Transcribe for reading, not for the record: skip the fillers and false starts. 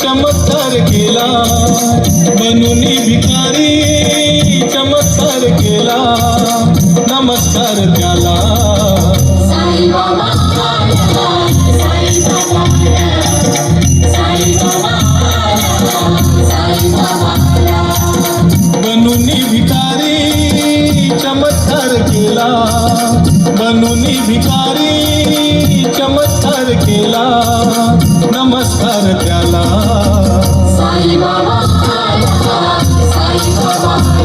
चमत्कार केला, बनून भिकारी चमत्कार केला, नमस्कार त्याला. साई बाबा साई बाबा साई बाबा बनून भिकारी चमत्कार केला, बनून भिकारी चमत्कार केला, नमस्कार त्याला. साई बाबा साई बाबा